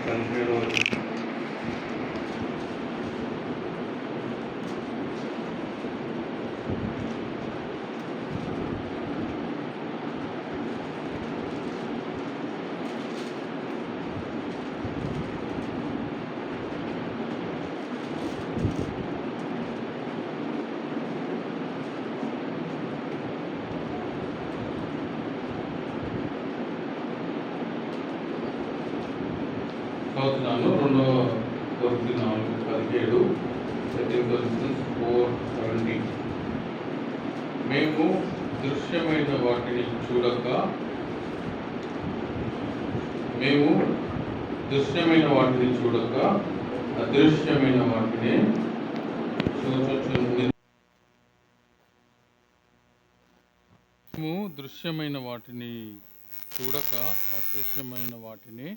17. చదువుతున్నాను. 2 Corinthians 4:17. మేము దృశ్యమైన వాటిని చూడక అదృశ్యమైన వాటిని చూచుచున్నాము. మేము దృశ్యమైన వాటిని చూడక అదృశ్యమైన వాటిని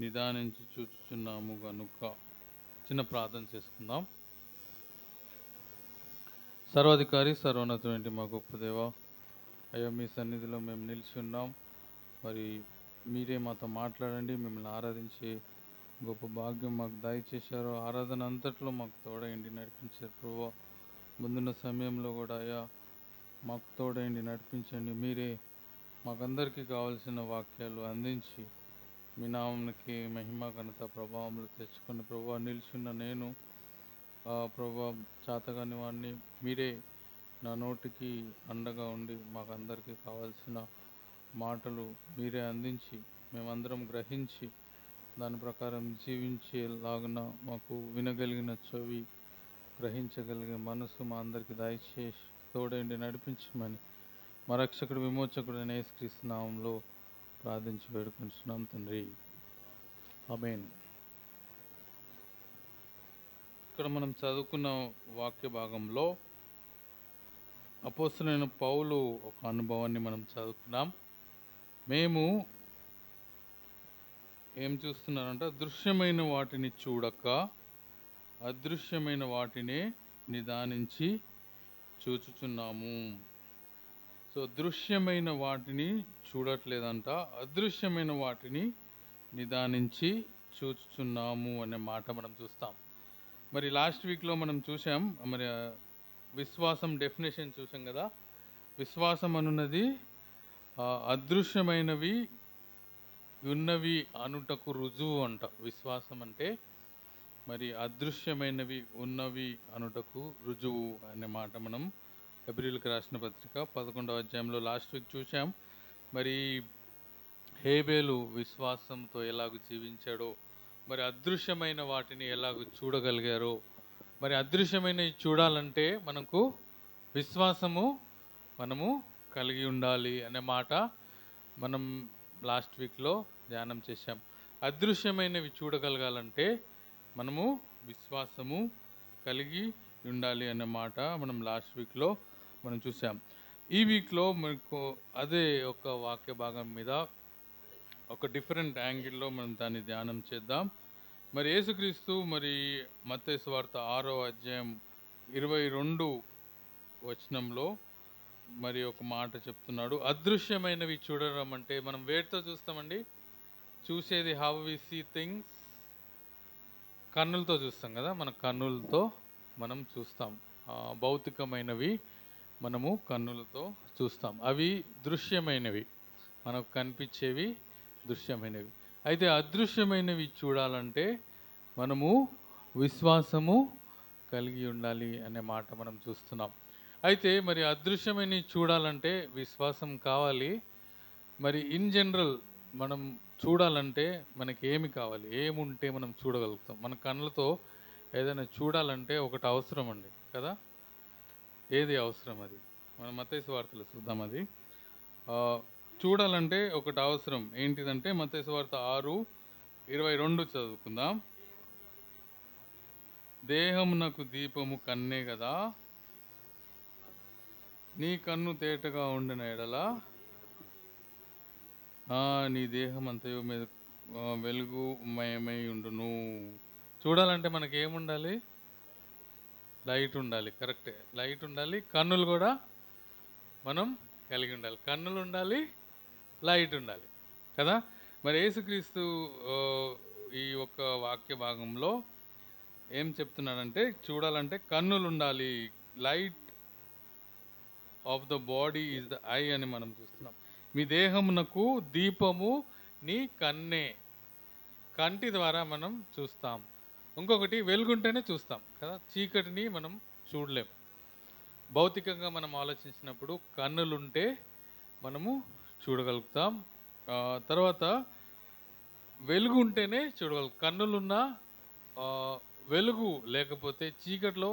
నిదానించి చూచుచున్నాము గనుక. చిన్న ప్రార్థన చేసుకుందాం. సర్వాధికారి సర్వోన్నతమైన మా గొప్ప దేవ, అయ్యా మీ సన్నిధిలో మేము నిలిచి ఉన్నాం. మరి మీరే మాతో మాట్లాడండి. మిమ్మల్ని ఆరాధించే గొప్ప భాగ్యం మాకు దయచేశారు. ఆరాధన అంతట్లో మాకు తోడైండి నడిపించారు ప్రభువా. ముందున్న సమయంలో కూడా అయ్యా మాకు తోడైండి నడిపించండి. మీరే మాకందరికీ కావాల్సిన వాక్యాలు అందించి మీ నామమునకి మహిమ ఘనత ప్రభావములు తెచ్చుకొని ప్రభువా, నిలిచున్న నేను ప్రభువా చాతగాని వాడిని, మీరే నా నోటికి అండగా ఉండి మాకందరికీ కావాల్సిన మాటలు మీరే అందించి మేమందరం గ్రహించి దాని ప్రకారం జీవించేలాగున మాకు వినగలిగిన చెవి, గ్రహించగలిగే మనసు మా అందరికీ దయచేసి తోడైండి నడిపించమని మా రక్షకుడు విమోచకుడైన యేసుక్రీస్తు నామములో ప్రార్థించి వేడుకుంటున్నాం తండ్రి. ఆమేన్. ఇక్కడ మనం చదువుకున్న వాక్య భాగంలో అపోస్తలుడైన పౌలు ఒక అనుభవాన్ని మనం చదువుకున్నాం. మేము ఏం చూస్తున్నారంటే దృశ్యమైన వాటిని చూడక అదృశ్యమైన వాటిని నిదానించి చూచుచున్నాము. సో దృశ్యమైన వాటిని చూడట్లేదంట, అదృశ్యమైన వాటిని నిదానించి చూచుచున్నాము అనే మాట మనం చూస్తాం. మరి లాస్ట్ వీక్లో మనం చూసాం, మరి విశ్వాసం డెఫినేషన్ చూసాం కదా. విశ్వాసం అనున్నది అదృశ్యమైనవి ఉన్నవి అనుటకు రుజువు అంట. విశ్వాసం అంటే మరి అదృశ్యమైనవి ఉన్నవి అనుటకు రుజువు అనే మాట మనం హెబ్రీయులకు రాసిన పత్రిక 11వ అధ్యాయంలో లాస్ట్ వీక్ చూసాం. మరి హేబేలు విశ్వాసంతో ఎలాగ జీవించాడో, మరి అదృశ్యమైన వాటిని ఎలాగ చూడగలిగారో, మరి అదృశ్యమైనవి చూడాలంటే మనకు విశ్వాసము మనము కలిగి ఉండాలి అనే మాట మనం లాస్ట్ వీక్లో ధ్యానం చేశాం. అదృశ్యమైనవి చూడగలగాలంటే మనము విశ్వాసము కలిగి ఉండాలి అనే మాట మనం లాస్ట్ వీక్లో మనం చూసాం. ఈ వీక్లో మనకు అదే ఒక వాక్య భాగం మీద ఒక డిఫరెంట్ యాంగిల్లో మనం దాన్ని ధ్యానం చేద్దాం. మరి యేసుక్రీస్తు మరి మత్తయి సువార్త 6వ అధ్యాయం 22 వచనంలో మరి ఒక మాట చెప్తున్నాడు. అదృశ్యమైనవి చూడడం అంటే మనం వేటితో చూస్తామండి? చూసేది హౌ వి సీ థింగ్స్, కన్నులతో చూస్తాం కదా. మన కన్నులతో మనం చూస్తాం. భౌతికమైనవి మనము కన్నులతో చూస్తాం. అవి దృశ్యమైనవి, మనకు కనిపించేవి దృశ్యమైనవి. అయితే అదృశ్యమైనవి చూడాలంటే మనము విశ్వాసము కలిగి ఉండాలి అనే మాట మనం చూస్తున్నాం. అయితే మరి అదృశ్యమైనవి చూడాలంటే విశ్వాసం కావాలి. మరి ఇన్ జనరల్ మనం చూడాలంటే మనకి ఏమి కావాలి, ఏముంటే మనం చూడగలుగుతాం? మన కళ్ళతో ఏదైనా చూడాలంటే ఒకటి అవసరం అండి కదా. ఏది అవసరం? అది మనం మత్తయి సువార్తలో చూద్దాం. అది చూడాలంటే ఒకటి అవసరం. ఏంటిదంటే మత్తయి సువార్త 6:22 చదువుకుందాం. దేహమునకు దీపము కన్నే కదా, నీ కన్ను తేటగా ఉండిన ఎడల నీ దేహం అంతయు మీద వెలుగుమయమై ఉండును. చూడాలంటే మనకి ఏముండాలి? లైట్ ఉండాలి. కరెక్టే, లైట్ ఉండాలి. కన్నులు కూడా మనం కలిగి ఉండాలి. కన్నులు ఉండాలి, లైట్ ఉండాలి కదా. మరి యేసుక్రీస్తు ఈ యొక్క వాక్య భాగంలో ఏం చెప్తున్నాడంటే, చూడాలంటే కన్నులు ఉండాలి. Light of the body is the I అని మనం చూస్తున్నాం. మీ దేహమునకు దీపము నీ కన్నే. కంటి ద్వారా మనం చూస్తాం. ఇంకొకటి వెలుగుంటేనే చూస్తాం కదా, చీకటిని మనం చూడలేం. భౌతికంగా మనం ఆలోచించినప్పుడు కన్నులుంటే మనము చూడగలుగుతాం. తర్వాత వెలుగు ఉంటేనే చూడగలుగుతాం. కన్నులున్న వెలుగు లేకపోతే చీకట్లో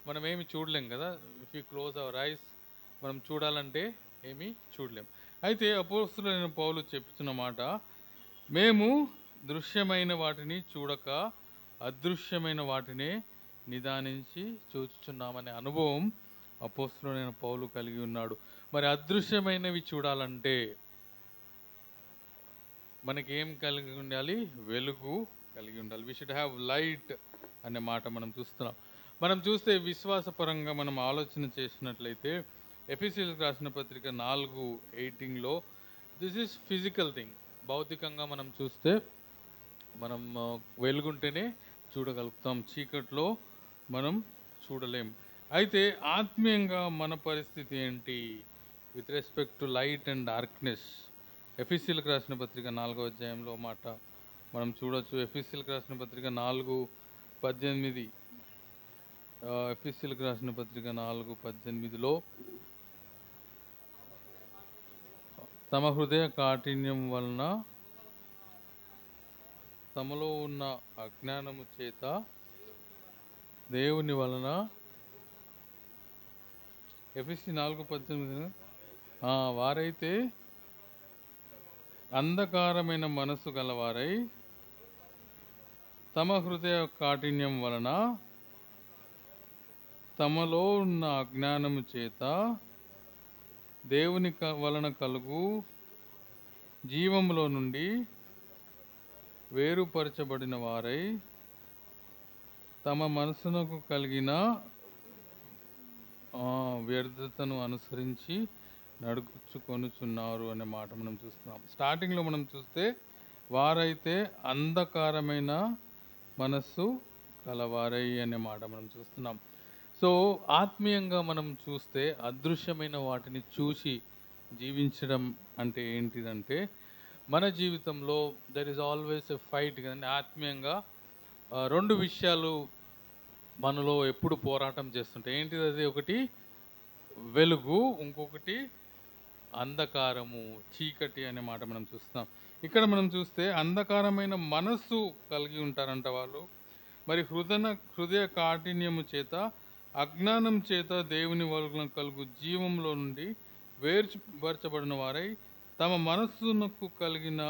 మనం ఏమి చూడలేం కదా. If you close our eyes, మనం చూడాలంటే ఏమీ చూడలేం. అయితే అపోస్తలుడైన పౌలు చెప్తున్న మాట, మేము దృశ్యమైన వాటిని చూడక అదృశ్యమైన వాటినే నిదానించి చూచుచున్నామనే అనుభవం అపోస్తలుడైన పౌలు కలిగి ఉన్నాడు. మరి అదృశ్యమైనవి చూడాలంటే మనకి ఏం కలిగి ఉండాలి? వెలుగు కలిగి ఉండాలి. వి షుడ్ హ్యావ్ లైట్ అనే మాట మనం చూస్తున్నాం. మనం చూస్తే విశ్వాసపరంగా మనం ఆలోచన చేసినట్లయితే ఎఫెసీయులకు రాసిన పత్రిక 4:18లో దిస్ ఈజ్ ఫిజికల్ థింగ్. భౌతికంగా మనం చూస్తే మనం వెలుగుంటేనే చూడగలుగుతాం, చీకట్లో మనం చూడలేం. అయితే ఆత్మీయంగా మన పరిస్థితి ఏంటి with respect to light and darkness? ఎఫెసీయులకు రాసిన పత్రిక 4వ అధ్యాయంలో మాట మనం చూడొచ్చు. ఎఫెసీయులకు రాసిన పత్రిక 4:18. ఎఫెసీయులకు రాసిన పత్రిక 4:18లో తమ హృదయ కాఠిన్యం వలన తమలో ఉన్న అజ్ఞానము చేత దేవుని వలన, ఎఫెసీ 4:18, వారైతే అంధకారమైన మనసు గలవారై తమ హృదయ కాఠిన్యం వలన తమలో ఉన్న అజ్ఞానము చేత దేవుని వలన కలుగు జీవములో నుండి వేరుపరచబడిన వారై తమ మనసునకు కలిగిన వ్యర్థతను అనుసరించి నడుచుకొనుచున్నారు అనే మాట మనం చూస్తున్నాం. స్టార్టింగ్లో మనం చూస్తే వారైతే అంధకారమైన మనస్సు కలవారై అనే మాట మనం చూస్తున్నాం. సో ఆత్మీయంగా మనం చూస్తే అదృశ్యమైన వాటిని చూసి జీవించడం అంటే ఏంటిదంటే, మన జీవితంలో there is always a fight కదండి. ఆత్మీయంగా రెండు విషయాలు మనలో ఎప్పుడు పోరాటం చేస్తుంటాయి. ఏంటిది అది? ఒకటి వెలుగు, ఇంకొకటి అంధకారము, చీకటి అనే మాట మనం చూస్తాం. ఇక్కడ మనం చూస్తే అంధకారమైన మనస్సు కలిగి ఉంటారంట వాళ్ళు. మరి హృదయ కాఠిన్యము చేత అజ్ఞానం చేత దేవుని వలన కలుగు జీవంలో నుండి వేర్పరచబడిన వారై తమ మనస్సునకు కలిగిన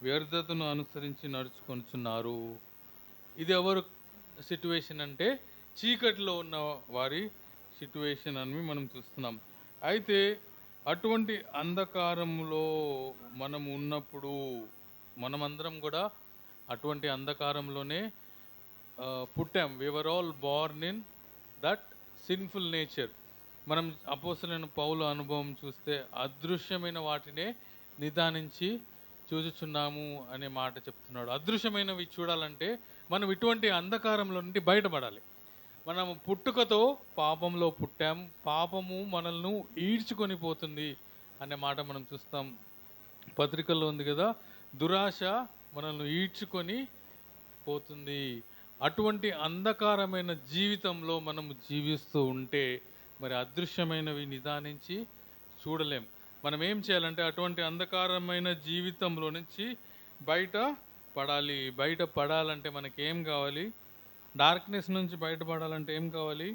వ్యర్థతను అనుసరించి నడుచుకొనుచున్నారు. ఇది ఎవరు సిట్యువేషన్ అంటే చీకటిలో ఉన్న వారి సిట్యువేషన్ అని మనం చూస్తున్నాం. అయితే అటువంటి అంధకారములో మనం ఉన్నప్పుడు మనమందరం కూడా అటువంటి అంధకారంలోనే పుట్టాం. We were all born in that sinful nature. మనం అపోస్తలుడైన పౌలు అనుభవం చూస్తే అదృశ్యమైన వాటినే నిదానించి చూచుచున్నాము అనే మాట చెప్తున్నాడు. అదృశ్యమైనవి చూడాలంటే మనం ఇటువంటి అంధకారంలో నుండి బయటపడాలి. మనం పుట్టుకతో పాపంలో పుట్టాం, పాపము మనల్ని ఈడ్చుకొని పోతుంది అనే మాట మనం చూస్తాం. పత్రికల్లో ఉంది కదా, దురాశ మనల్ని ఈడ్చుకొని పోతుంది. అటువంటి అంధకారమైన జీవితంలో మనము జీవిస్తూ ఉంటే మరి అదృశ్యమైనవి నిదానించి చూడలేం. మనం ఏం చేయాలంటే అటువంటి అంధకారమైన జీవితంలో నుంచి బయట పడాలి. బయట పడాలంటే మనకేం కావాలి? డార్క్నెస్ నుంచి బయటపడాలంటే ఏం కావాలి?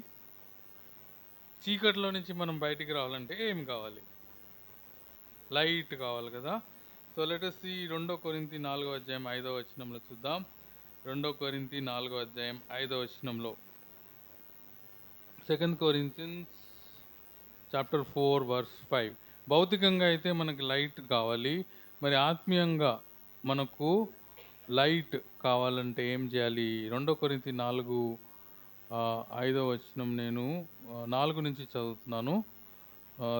చీకటిలో నుంచి మనం బయటికి రావాలంటే ఏం కావాలి? లైట్ కావాలి కదా. సో లెట్ us see 2 కొరింథీ 4వ అధ్యాయం 5వ వచనంలో చూద్దాం. 2 కొరింథీ 4వ అధ్యాయం 5వ వచనంలో, 2 Corinthians chapter 4 verse 5. భౌతికంగా అయితే మనకి లైట్ కావాలి. మరి ఆత్మీయంగా మనకు లైట్ కావాలంటే ఏం చేయాలి? 2 కొరింథీ 4:5వ వచనం నేను 4 నుంచి చదువుతున్నాను.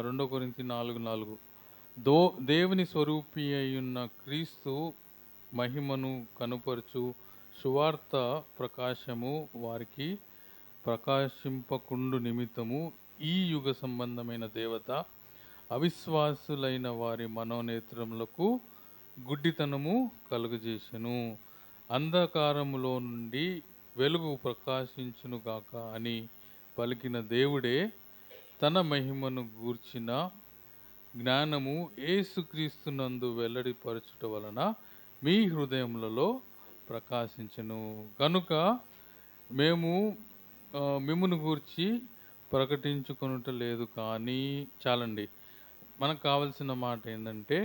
2 కొరింథీ 4:4. దేవుని స్వరూపి అయ్యున్న క్రీస్తు మహిమను కనుపరచు సువార్త ప్రకాశము వారికి ప్రకాశింపకుండు నిమిత్తము ఈ యుగ సంబంధమైన దేవత అవిశ్వాసులైన వారి మనోనేత్రములకు గుడ్డితనము కలుగజేసెను. అంధకారములో నుండి వెలుగు ప్రకాశించునుగాక అని పలికిన దేవుడే తన మహిమను గూర్చిన జ్ఞానము యేసుక్రీస్తునందు వెల్లడిపరచుట వలన మీ హృదయములలో ప్రకాశించెను. కనుక మేము మిమ్మును గూర్చి ప్రకటించుకొనుట లేదు కానీ, చాలండి. మనకు కావలసిన మాట ఏంటంటే,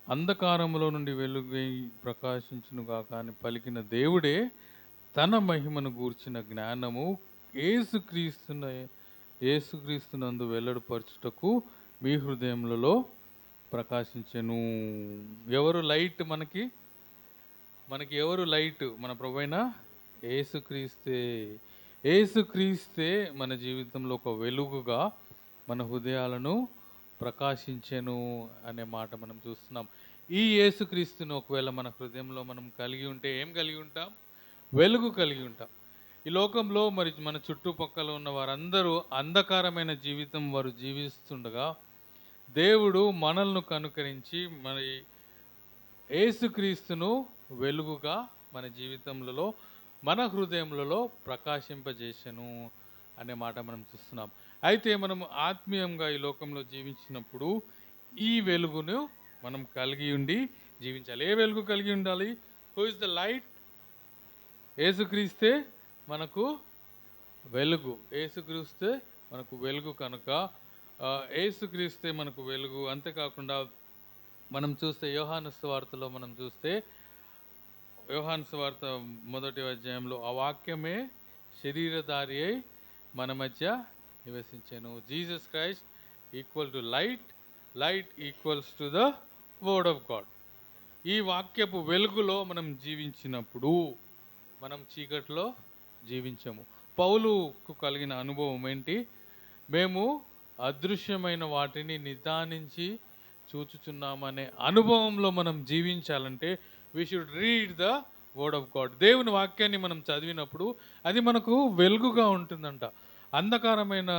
అంధకారములో నుండి వెలుగై ప్రకాశించునుగాక అని పలికిన దేవుడే తన మహిమను గూర్చిన జ్ఞానము యేసుక్రీస్తునందు వెల్లడిపరచుటకు మీ హృదయములలో ప్రకాశించెను. ఎవరు లైట్ మనకి? ఎవరు లైట్? మన ప్రభువైన యేసుక్రీస్తే. యేసుక్రీస్తే మన జీవితంలో ఒక వెలుగుగా మన హృదయాలను ప్రకాశించెను అనే మాట మనం చూస్తున్నాం. ఈ యేసుక్రీస్తును ఒకవేళ మన హృదయంలో మనం కలిగి ఉంటే ఏం కలిగి ఉంటాం? వెలుగు కలిగి ఉంటాం. ఈ లోకంలో మరి మన చుట్టుపక్కల ఉన్న వారందరూ అంధకారమైన జీవితం వారు జీవిస్తుండగా, దేవుడు మనల్ని కనుకరించి మరి యేసుక్రీస్తును వెలుగుగా మన జీవితంలో మన హృదయములలో ప్రకాశింపజేసెను అనే మాట మనం చూస్తున్నాం. అయితే మనము ఆత్మీయంగా ఈ లోకంలో జీవించినప్పుడు ఈ వెలుగును మనం కలిగి ఉండి జీవించాలి. ఏ వెలుగు కలిగి ఉండాలి? Who is the light? యేసుక్రీస్తే మనకు వెలుగు. యేసుక్రీస్తే మనకు వెలుగు కనుక యేసుక్రీస్తే మనకు వెలుగు. అంతేకాకుండా మనం చూస్తే యోహాను సువార్తలో మనం చూస్తే, యోహాను సువార్త 1వ అధ్యాయంలో ఆ వాక్యమే శరీరధారి అయి మన మధ్య నివసించెను. Jesus Christ equal to light, light equals to the word of God. ఈ వాక్యపు వెలుగులో మనం జీవించినప్పుడు మనం చీకట్లో జీవించము. పౌలుకు కలిగిన అనుభవం ఏంటి? మేము అదృశ్యమైన వాటిని నిదానించి చూచుచున్నామనే అనుభవంలో మనం జీవించాలంటే we should read the word of God. దేవుని వాక్యాన్ని మనం చదివినప్పుడు అది మనకు వెలుగుగా ఉంటుందంట. అంధకారమైన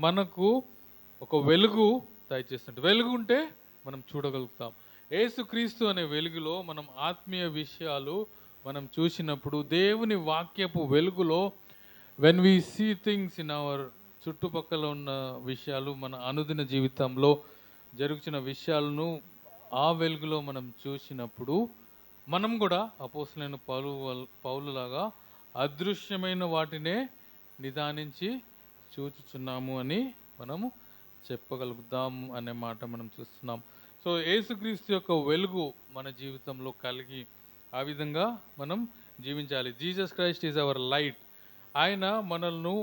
మనకు ఒక వెలుగు దయచేస్తుంటే, వెలుగు ఉంటే మనం చూడగలుగుతాం. యేసుక్రీస్తు అనే వెలుగులో మనం ఆత్మీయ విషయాలు మనం చూసినప్పుడు, దేవుని వాక్యపు వెలుగులో when we see things in our చుట్టుపక్కల ఉన్న విషయాలు, మన అనుదిన జీవితంలో జరుగుతున్న విషయాలను ఆ వెలుగులో మనం చూసినప్పుడు మనం కూడా అపోస్తలుడైన పౌలులాగా అదృశ్యమైన వాటినే నిదానించి చూచుచున్నాము అని మనము చెప్పగలుగుతాం అనే మాట మనం చూస్తున్నాం. సో యేసుక్రీస్తు యొక్క వెలుగు మన జీవితంలో కలిగి ఆ విధంగా మనం జీవించాలి. Jesus Christ is our light. ఆయన మనల్ని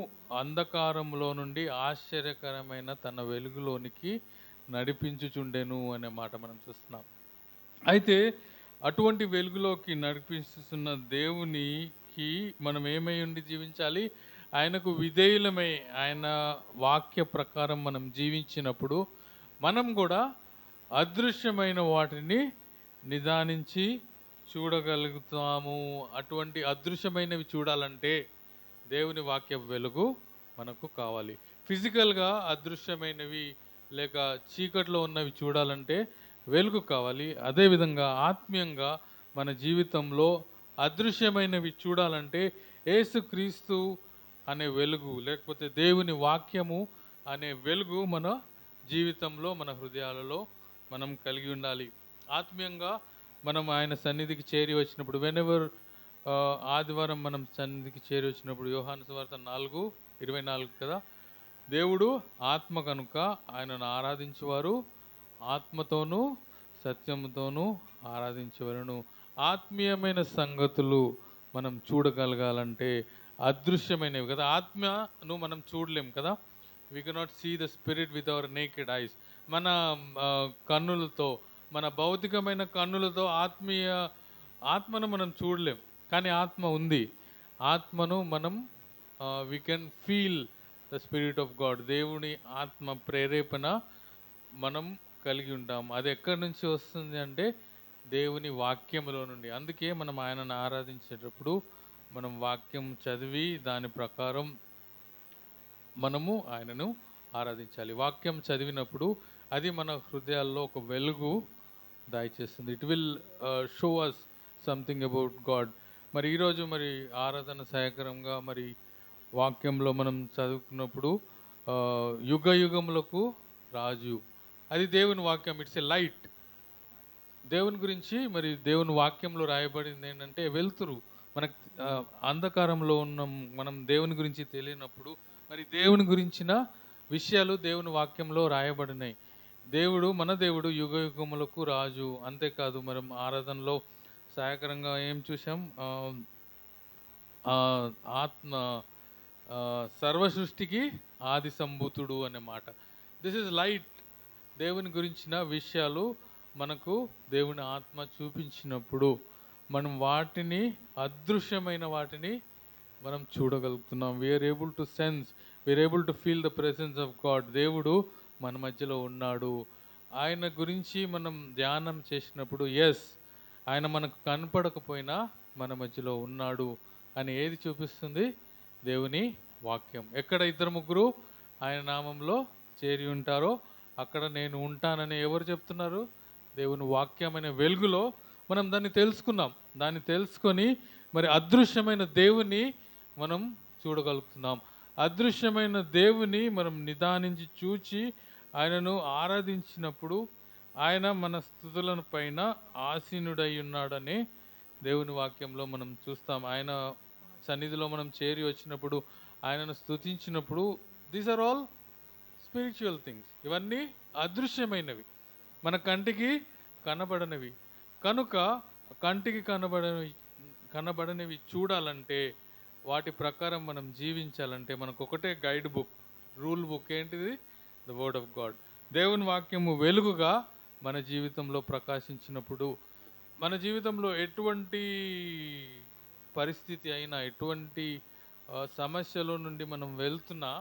అంధకారంలో నుండి ఆశ్చర్యకరమైన తన వెలుగులోనికి నడిపించుచుండెను అనే మాట మనం చూస్తున్నాం. అయితే అటువంటి వెలుగులోకి నడిపిస్తున్న దేవునికి మనం ఏమై ఉండి జీవించాలి? ఆయనకు విధేయులమై ఆయన వాక్య ప్రకారం మనం జీవించినప్పుడు మనం కూడా అదృశ్యమైన వాటిని నిదానించి చూడగలుగుతాము. అటువంటి అదృశ్యమైనవి చూడాలంటే దేవుని వాక్య వెలుగు మనకు కావాలి. ఫిజికల్గా అదృశ్యమైనవి లేక చీకట్లో ఉన్నవి చూడాలంటే వెలుగు కావాలి. అదేవిధంగా ఆత్మీయంగా మన జీవితంలో అదృశ్యమైనవి చూడాలంటే యేసుక్రీస్తు అనే వెలుగు లేకపోతే దేవుని వాక్యము అనే వెలుగు మన జీవితంలో మన హృదయాలలో మనం కలిగి ఉండాలి. ఆత్మీయంగా మనం ఆయన సన్నిధికి చేరి వచ్చినప్పుడు, వెనెవర్ ఆదివారం మనం సన్నిధికి చేరి వచ్చినప్పుడు, యోహాను సువార్త 4:24 కదా, దేవుడు ఆత్మ కనుక ఆయనను ఆరాధించేవారు ఆత్మతోనూ సత్యముతోనూ ఆరాధించేవారును. ఆత్మీయమైన సంగతులు మనం చూడగలగాలంటే అదృశ్యమైనవి కదా, ఆత్మను మనం చూడలేం కదా. We cannot see the spirit with our naked eyes. మన కన్నులతో, మన భౌతికమైన కన్నులతో ఆత్మను మనం చూడలేం, కానీ ఆత్మ ఉంది. ఆత్మను మనం we can feel the spirit of God. దేవుని ఆత్మ ప్రేరేపణ మనం కలిగి ఉంటాం. అది ఎక్కడి నుంచి వస్తుంది అంటే దేవుని వాక్యములో నుండి. అందుకే మనం ఆయనను ఆరాధించేటప్పుడు మనం వాక్యం చదివి దాని ప్రకారం మనము ఆయనను ఆరాధించాలి. వాక్యం చదివినప్పుడు అది మన హృదయాల్లో ఒక వెలుగు దయచేస్తుంది. It will show us something about God. మరి ఈరోజు మరి ఆరాధన సహాయకరంగా మరి వాక్యంలో మనం చదువుకున్నప్పుడు యుగ యుగములకు రాజు, అది దేవుని వాక్యం. It's a light. దేవుని గురించి మరి దేవుని వాక్యంలో రాయబడింది ఏంటంటే వెలుతురు. మనకు అంధకారంలో ఉన్న మనం దేవుని గురించి తెలియనప్పుడు మరి దేవుని గురించిన విషయాలు దేవుని వాక్యంలో రాయబడినాయి. దేవుడు మన దేవుడు యుగ యుగములకు రాజు. అంతేకాదు మనం ఆరాధనలో సహాయకరంగా ఏం చూసాం, ఆత్మ సర్వ సృష్టికి ఆది సంభూతుడు అనే మాట. This is light. దేవుని గురించిన విషయాలు మనకు దేవుని ఆత్మ చూపించినప్పుడు మనం వాటిని, అదృశ్యమైన వాటిని మనం చూడగలుగుతున్నాం. We are able to sense, we are able to feel the presence of God. దేవుడు మన మధ్యలో ఉన్నాడు. ఆయన గురించి మనం ధ్యానం చేసినప్పుడు ఎస్, ఆయన మనకు కనపడకపోయినా మన మధ్యలో ఉన్నాడు అని ఏది చూపిస్తుంది? దేవుని వాక్యం. ఎక్కడ ఇద్దరు ముగ్గురు ఆయన నామంలో చేరి ఉంటారో అక్కడ నేను ఉంటానని ఎవరు చెప్తున్నారు? దేవుని వాక్యం అనే వెలుగులో మనం దాన్ని తెలుసుకున్నాం. దాన్ని తెలుసుకొని మరి అదృశ్యమైన దేవుని మనం చూడగలుగుతున్నాం. అదృశ్యమైన దేవుని మనం నిదానించి చూచి ఆయనను ఆరాధించినప్పుడు ఆయన మన స్తుతులను పైన ఆసీనుడై ఉన్నాడని దేవుని వాక్యంలో మనం చూస్తాం. ఆయన సన్నిధిలో మనం చేరి వచ్చినప్పుడు, ఆయనను స్తుతించినప్పుడు, these are all spiritual things. ఇవన్నీ అదృశ్యమైనవి, మన కంటికి కనబడనివి. కనుక కంటికి కనబడనివి చూడాలంటే, వాటి ప్రకారం మనం జీవించాలంటే మనకు ఒకటే గైడ్ బుక్, రూల్ బుక్. ఏంటిది? The word of God. దేవుని వాక్యము వెలుగుగా మన జీవితంలో ప్రకాశించినప్పుడు, మన జీవితంలో ఎటువంటి పరిస్థితి అయినా, ఎటువంటి సమస్యలో నుండి మనం వెళ్తున్నా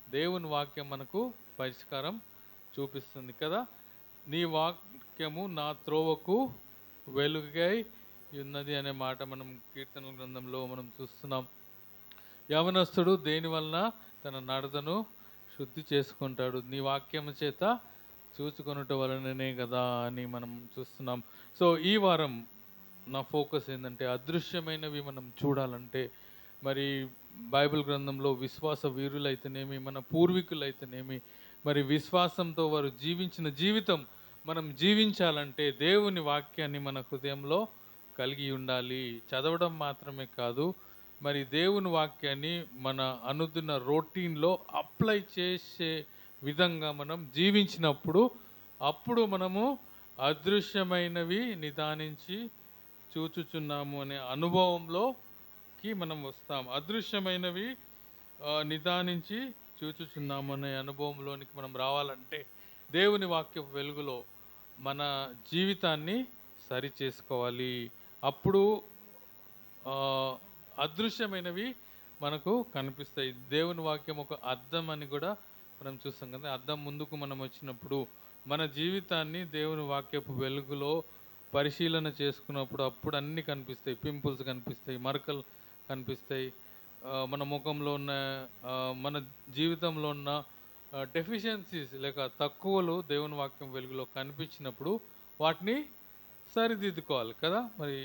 దేవుని వాక్యం మనకు పరిష్కారం చూపిస్తుంది కదా. నీ వాక్యము నా త్రోవకు వెలుగై ఉన్నది అనే మాట మనం కీర్తన గ్రంథంలో మనం చూస్తున్నాం. యవనస్తుడు దేని వలన తన నడతను శుద్ధి చేసుకుంటాడు? నీ వాక్యము చేత చూచుకొనుట వలననే కదా అని మనం చూస్తున్నాం. సో ఈ వారం నా ఫోకస్ ఏంటంటే, అదృశ్యమైనవి మనం చూడాలంటే మరి బైబిల్ గ్రంథంలో విశ్వాస వీరులైతేనేమి, మన పూర్వీకులైతేనేమి, మరి విశ్వాసంతో వారు జీవించిన జీవితం మనం జీవించాలంటే దేవుని వాక్యాన్ని మన హృదయంలో కలిగి ఉండాలి. చదవడం మాత్రమే కాదు, మరి దేవుని వాక్యాన్ని మన అనుదిన రొటీన్లో అప్లై చేసే విధంగా మనం జీవించినప్పుడు అప్పుడు మనము అదృశ్యమైనవి నిదానించి చూచుచున్నాము అనే అనుభవంలోకి మనం వస్తాం. అదృశ్యమైనవి నిదానించి చూచుచున్నాము అనే అనుభవంలోనికి మనం రావాలంటే దేవుని వాక్య వెలుగులో మన జీవితాన్ని సరి చేసుకోవాలి. అప్పుడు అదృశ్యమైనవి మనకు కనిపిస్తాయి. దేవుని వాక్యం ఒక అద్దం అని కూడా మనం చూస్తాం కదా. అద్దం ముందుకు మనం వచ్చినప్పుడు మన జీవితాన్ని దేవుని వాక్యపు వెలుగులో పరిశీలన చేసుకున్నప్పుడు అప్పుడు అన్నీ కనిపిస్తాయి. పింపుల్స్ కనిపిస్తాయి, మరకలు కనిపిస్తాయి, మన ముఖంలో ఉన్న మన జీవితంలో ఉన్న డెఫిషియన్సీస్ లేక తక్కువలు దేవుని వాక్యం వెలుగులో కనిపించినప్పుడు వాటిని సరిదిద్దుకోవాలి కదా. మరి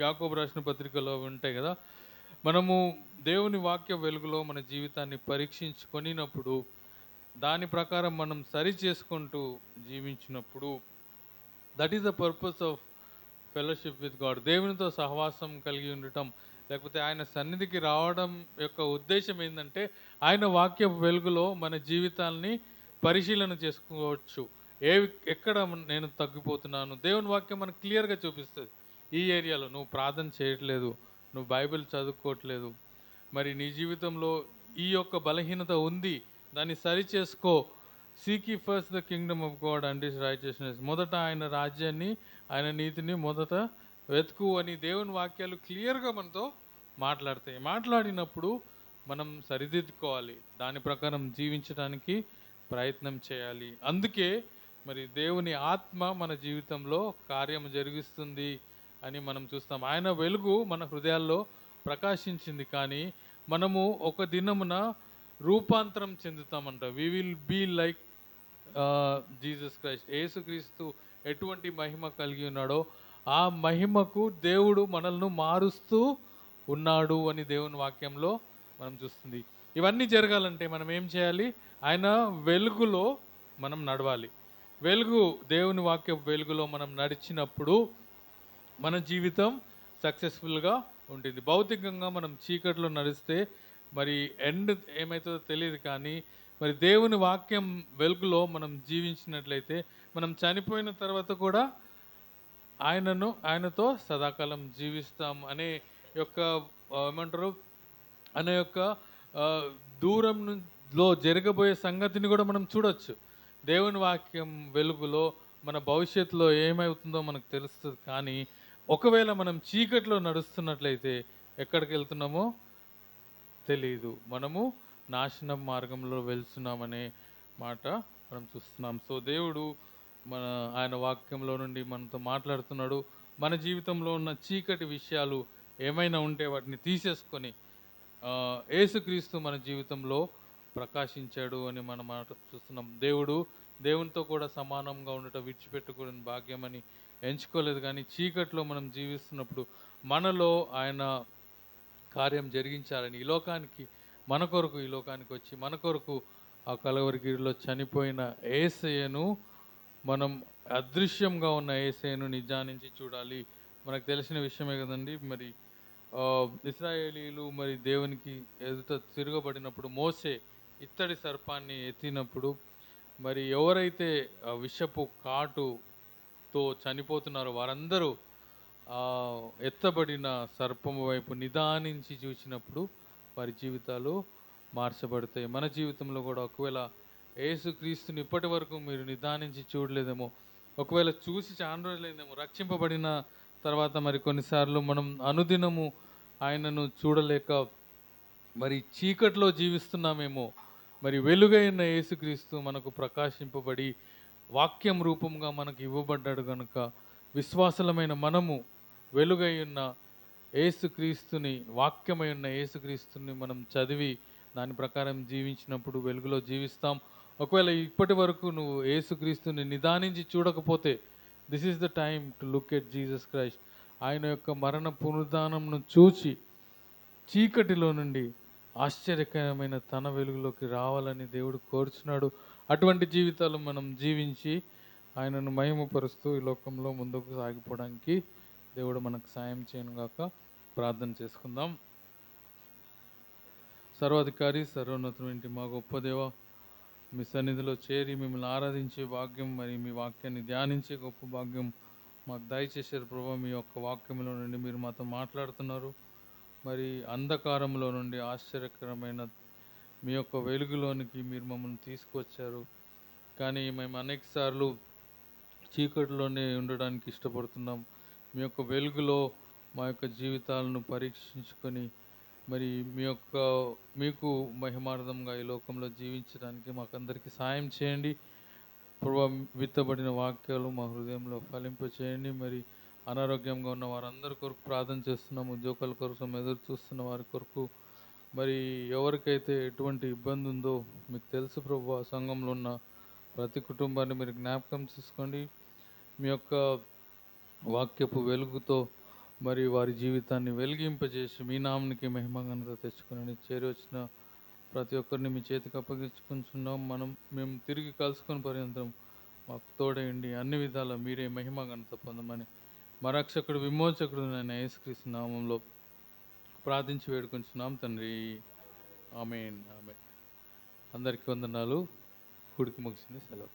యాకోబు రాసిన పత్రికలో ఉంటాయి కదా, మనము దేవుని వాక్య వెలుగులో మన జీవితాన్ని పరీక్షించుకొనినప్పుడు దాని ప్రకారం మనం సరి చేసుకుంటూ జీవించినప్పుడు that is the purpose of fellowship with God. దేవునితో సహవాసం కలిగి ఉండటం, లేకపోతే ఆయన సన్నిధికి రావడం యొక్క ఉద్దేశం ఏంటంటే ఆయన వాక్య వెలుగులో మన జీవితాన్ని పరిశీలన చేసుకోవచ్చు. ఎక్కడ నేను తగ్గిపోతున్నాను, దేవుని వాక్యం మనకు క్లియర్గా చూపిస్తుంది. ఈ ఏరియాలో నువ్వు ప్రార్థన చేయట్లేదు, నువ్వు బైబిల్ చదువుకోవట్లేదు, మరి నీ జీవితంలో ఈ యొక్క బలహీనత ఉంది, దాన్ని సరి చేసుకో. Seek ye first the kingdom of God and his righteousness. మొదట ఆయన రాజ్యాన్ని, ఆయన నీతిని మొదట వెతుకు అని దేవుని వాక్యాలు క్లియర్గా మనతో మాట్లాడతాయి. మాట్లాడినప్పుడు మనం సరిదిద్దుకోవాలి, దాని ప్రకారం జీవించడానికి ప్రయత్నం చేయాలి. అందుకే మరి దేవుని ఆత్మ మన జీవితంలో కార్యం జరిగిస్తుంది అని మనం చూస్తాం. ఆయన వెలుగు మన హృదయాల్లో ప్రకాశించింది, కానీ మనము ఒక దినమున రూపాంతరం చెందుతామంట. We will be like Jesus Christ. యేసుక్రీస్తు ఎటువంటి మహిమ కలిగి ఉన్నాడో ఆ మహిమకు దేవుడు మనల్ని మారుస్తూ ఉన్నాడు అని దేవుని వాక్యంలో మనం చూస్తుంది. ఇవన్నీ జరగాలంటే మనం ఏం చేయాలి? ఆయన వెలుగులో మనం నడవాలి. వెలుగు, దేవుని వాక్య వెలుగులో మనం నడిచినప్పుడు మన జీవితం సక్సెస్ఫుల్గా ఉంటుంది. భౌతికంగా మనం చీకట్లో నడిస్తే మరి ఎండ్ ఏమవుతుందో తెలియదు, కానీ మరి దేవుని వాక్యం వెలుగులో మనం జీవించినట్లయితే మనం చనిపోయిన తర్వాత కూడా ఆయనతో సదాకాలం జీవిస్తాం అనే యొక్క ఏమంటారు, అనే యొక్క ఆ, దూరంలో జరగబోయే సంగతిని కూడా మనం చూడొచ్చు. దేవుని వాక్యం వెలుగులో మన భవిష్యత్తులో ఏమవుతుందో మనకు తెలుస్తుంది, కానీ ఒకవేళ మనం చీకట్లో నడుస్తున్నట్లయితే ఎక్కడికి వెళ్తున్నామో తెలియదు, మనము నాశనం మార్గంలో వెళ్తున్నామనే మాట మనం చూస్తున్నాం. సో దేవుడు ఆయన వాక్యంలో నుండి మనతో మాట్లాడుతున్నాడు. మన జీవితంలో ఉన్న చీకటి విషయాలు ఏమైనా ఉంటే వాటిని తీసేసుకొని యేసుక్రీస్తు మన జీవితంలో ప్రకాశించాడు అని మనం మాట చూస్తున్నాం. దేవునితో కూడా సమానంగా ఉండటం విడిచిపెట్టుకోవడం భాగ్యం అని ఎంచుకోలేదు, కానీ చీకట్లో మనం జీవిస్తున్నప్పుడు మనలో ఆయన కార్యం జరిగించాలని మన కొరకు ఈ లోకానికి వచ్చి మన కొరకు ఆ కలవరిగిరిలో చనిపోయిన యేసయ్యను మనం అదృశ్యంగా ఉన్న యేసయ్యను నిజానించి చూడాలి. మనకు తెలిసిన విషయమే కదండి. మరి ఇశ్రాయేలీలు మరి దేవునికి ఎదుట తిరగబడినప్పుడు మోసే ఇత్తడి సర్పాన్ని ఎత్తినప్పుడు మరి ఎవరైతే విషపు కాటుతో చనిపోతున్నారో వారందరూ ఎత్తబడిన సర్పము వైపు నిదానించి చూసినప్పుడు వారి జీవితాలు మార్చబడతాయి. మన జీవితంలో కూడా ఒకవేళ యేసుక్రీస్తుని ఇప్పటి వరకు మీరు నిదానించి చూడలేదేమో, ఒకవేళ చూసి చాలా రోజులైందేమో, రక్షింపబడిన తర్వాత మరి కొన్నిసార్లు మనం అనుదినము ఆయనను చూడలేక మరి చీకట్లో జీవిస్తున్నామేమో. మరి వెలుగైన యేసుక్రీస్తు మనకు ప్రకాశింపబడి వాక్యం రూపంగా మనకు ఇవ్వబడ్డాడు కనుక విశ్వాసులమైన మనము వెలుగై ఉన్న యేసుక్రీస్తుని, వాక్యమై ఉన్న యేసుక్రీస్తుని మనం చదివి దాని ప్రకారం జీవించినప్పుడు వెలుగులో జీవిస్తాం. ఒకవేళ ఇప్పటి వరకు నువ్వు యేసుక్రీస్తుని నిదానించి చూడకపోతే this is the time to look at Jesus Christ. ఆయన యొక్క మరణ పునరుద్ధానంను చూచి చీకటిలో నుండి ఆశ్చర్యకరమైన తన వెలుగులోకి రావాలని దేవుడు కోరుచున్నాడు. అటువంటి జీవితాలు మనం జీవించి ఆయనను మహిమపరుస్తూ ఈ లోకంలో ముందుకు సాగిపోవడానికి దేవుడు మనకు సాయం చేయనుగాక. ప్రార్థన చేసుకుందాం. సర్వాధికారి సర్వోన్నతమైన మా గొప్ప దేవ, మీ సన్నిధిలో చేరి మిమ్మల్ని ఆరాధించే భాగ్యం, మరి మీ వాక్యాన్ని ధ్యానించే గొప్ప భాగ్యం మాకు దయచేశారు ప్రభావ. మీ యొక్క వాక్యంలో నుండి మీరు మాతో మాట్లాడుతున్నారు. మరి అంధకారంలో నుండి ఆశ్చర్యకరమైన మీ యొక్క వెలుగులోనికి మీరు మమ్మల్ని తీసుకువచ్చారు. కానీ మేము అనేక సార్లు చీకటిలోనే ఉండడానికి ఇష్టపడుతున్నాం. మీ యొక్క వెలుగులో మా యొక్క జీవితాలను పరీక్షించుకొని మరి మీకు మహిమార్థంగా ఈ లోకంలో జీవించడానికి మాకందరికీ సాయం చేయండి ప్రభా. విత్తబడిన వాక్యాలు మా హృదయంలో ఫలింప చేయండి. మరి అనారోగ్యంగా ఉన్న వారందరి కొరకు ప్రార్థన చేస్తున్నాం. ఉద్యోగాల కోసం ఎదురు చూస్తున్న వారి కొరకు, మరి ఎవరికైతే ఎటువంటి ఇబ్బంది ఉందో మీకు తెలుసు ప్రభు. సంఘంలో ఉన్న ప్రతి కుటుంబాన్ని మీరు జ్ఞాపకం చేసుకోండి. మీ యొక్క వాక్యపు వెలుగుతో మరి వారి జీవితాన్ని వెలిగింపజేసి మీ నామానికి మహిమ ఘనత తెచ్చుకుని చేరి వచ్చిన ప్రతి ఒక్కరిని మీ చేతికి అప్పగించుకుంటున్నాం. మేము తిరిగి కలుసుకొని పర్యంతం మాకు తోడయండి. అన్ని విధాలా మీరే మహిమ ఘనత పొందమని మా రక్షకుడు విమోచకుడు నేను యేసుక్రీస్తు నామంలో ప్రార్థించి వేడుకుంటున్నాం తండ్రి. ఆమేన్. ఆమేన్. అందరికీ వందనాలు. కూడికి ముగిసింది. సెలవు.